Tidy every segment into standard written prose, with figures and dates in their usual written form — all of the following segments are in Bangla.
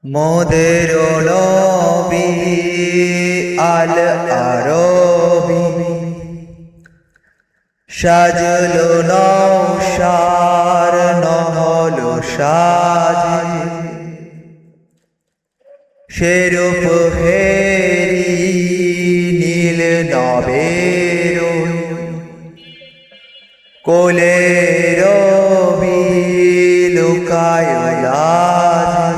মোদের নবী আল আরবি সাজলো নওশার নহলো সাজে সেরূপ হেরি নীল নবের কোলে রবি লুকায় লাজে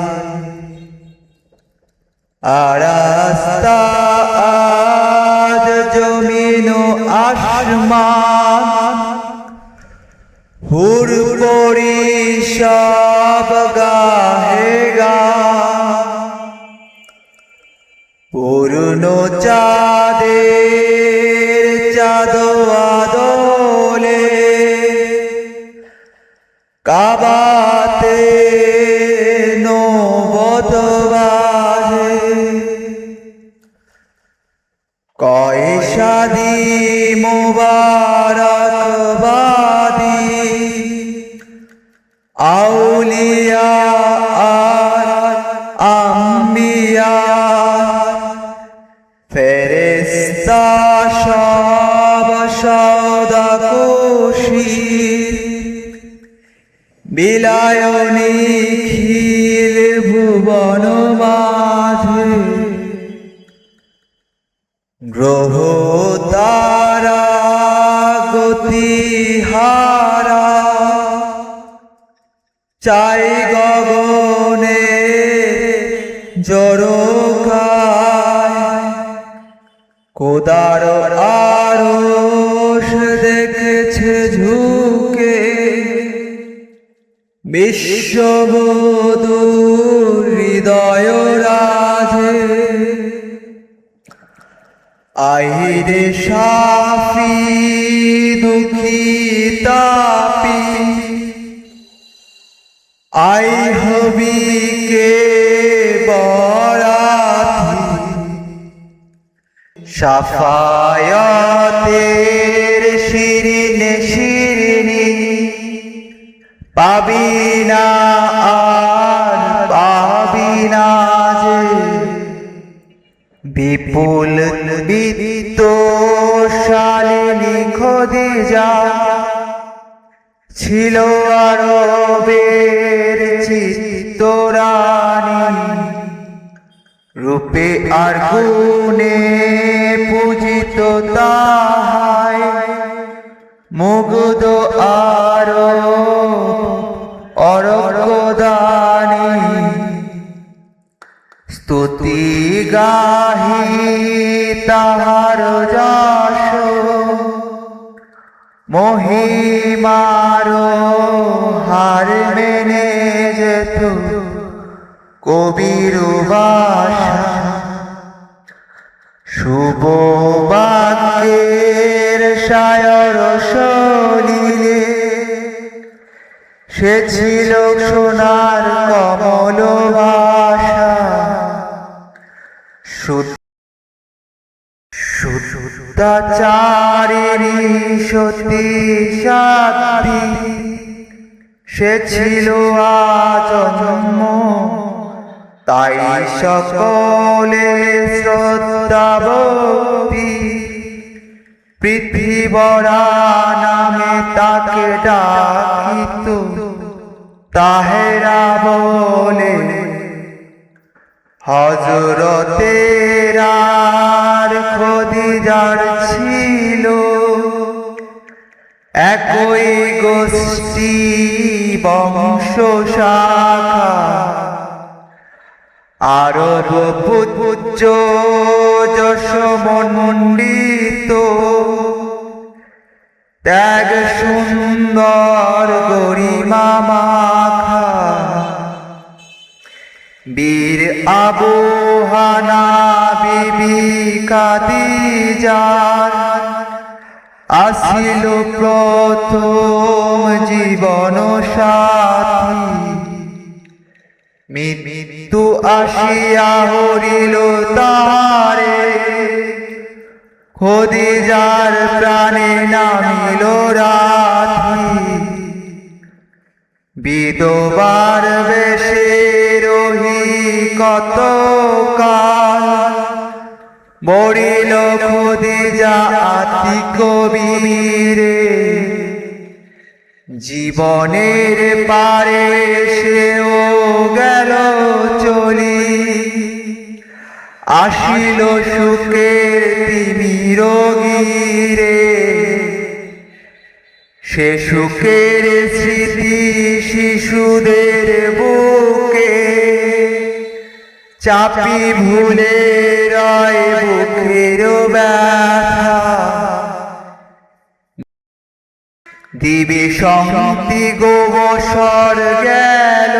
আরাস্তা আজ জমিন আসমান হুর পরি সব গাহেগা পূর্ণ চাঁদের চাঁদ আদলে কাবাতে নবত বাজে কয়সাদি মুবারক বাদি আউলিয়া আর আম্বিয়া ফেরেশতা সব সদা খুশি বিলায় নিখিল ভুবন মাঝে গ্রহ তারা গতিহারা চাই গগনে জড়কায় খোদার আরশ দেখেছে ঝুঁকে বিশ্ববধূর হৃদয় রাজে আহিরে শাফি দুঃখী তাপি আই হবি কে বরাতি শাফায়াতের শিরিনে শিরিনি পাবি না আর পাবি না যে বিপুল বিত্তশালিনী খদিজা ছিল আরবের চিত্তরানী রূপে আর গুণে পূজিত তাহাই মুগ্ধ আরো অরগদানী স্তুতি গাহি তাহার যশ মহিমার হার মেনে যেত কবির ভাষা শুভ বাক্যের শায়র সলিলে সে ছিল সোনার কমল ভাষা শুদ্ধাচারিণী সতী সাধ্বী সে ছিল আজন্ম তাই সকলে শ্রদ্ধা ভক্তি পৃথিবরা নামে তাকে ডাকিত তাহেরা বলে হযরতের আর খদিজার ছিল একই গোষ্ঠী বংশ শাখা আরব পূজ্য যশমণ্ডিত ত্যাগ সুন্দর গরিমা মাখা বীর আবু হানা বিবি খাদিজার আসিল প্রথম জীবন সাথী মৃত্যু আসিয়া হরিল তারে খদিজার প্রাণে নামিল রাধি বিধবার বেশে রহি কত কাল, মরিল খদিজা আতিক বীরে, জীবনের পারে সেও গেল চলি, আসিল সুখের তিমির গিরে, সে সুখের স্মৃতি শিশুদের বুকে, চাপি ভুলে রয় বুকের ব্যথা, দিবে সংহতি গোবসর গেল,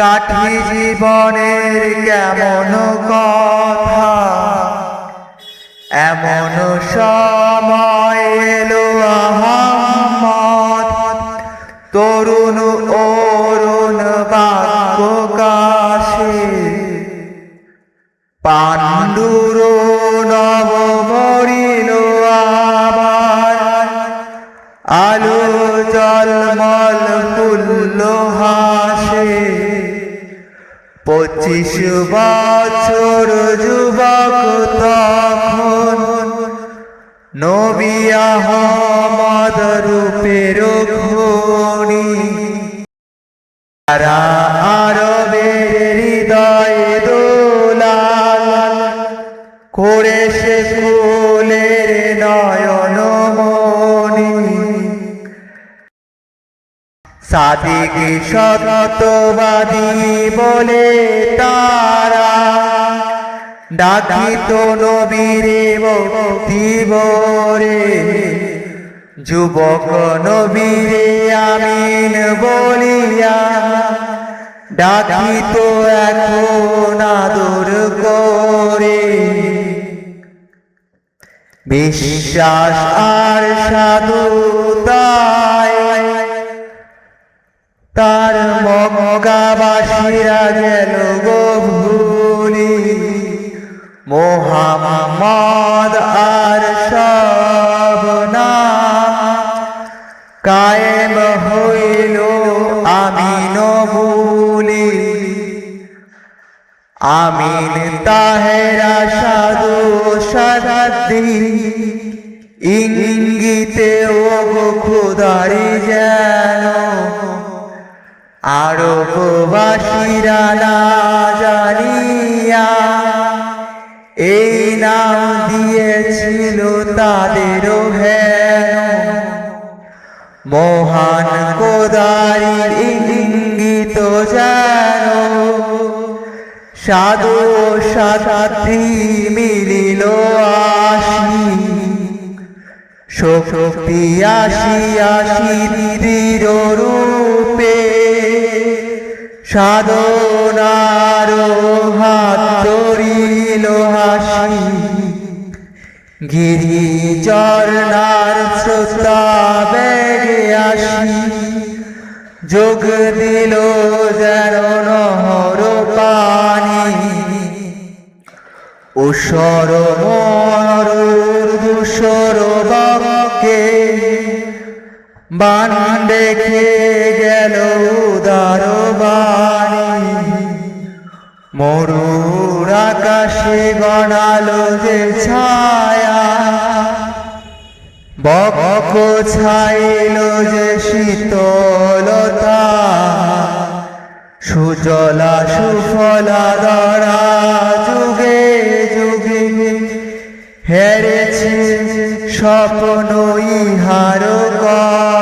কাঠি জীবনের কেমন কথা, এমন সময় এলো আহম্মদ, তরুণ অরুণ বাক্য কাশে, পাণ্ডুর নব মরিল আবার, আলো জলমল ফুল্ল হাসে, 25 বছর যুবক তখন, নবী আহমদ রূপের খনি, সারা আরবের হৃদয় দোলাল, করে সে ফুলের নয়ন মনি, সাদিক সত্যবাদী বলে তারা, ডাকিত নবীরে ভক্তি ভরে, যুবক নবীরে আমিন বলিয়া, ডাকিত এখন আদর করে, বিশ্বাস আর সাধুতায় তার মক্কাবাসীরা গেল গো ভুলি, মুহাম্মদ আর সব নাম কায়েম হইল আমিন বলি, আমিন তাহেরা সাধু সাদাতি, ইঙ্গিতে ও খোদারি যেন, আরববাসীরা না জানিয়া এই নাম দিয়েছিল তাদেরও হেন, মহান খোদারির ইঙ্গিত যেন, সাধু সাথী মিলিল আসি, শক্তি আসি আসি দৃঢ় রূপে, সাধনার হাত ধরিল হাসি, গিরি ঝরনার স্রোতা বেগে আসি, যোগ দিল যেন নহর পানি, উষর মরুর ধূসর বকে, বান দেখে গেল উদার বাণী, মরুর আকাশে গণালো যে ছায়া, বক ছাইল যে শীতলতা, সুজলা সুফলা ধরা যুগে যুগে, হেরেছে স্বপ্ন ইহার কথা।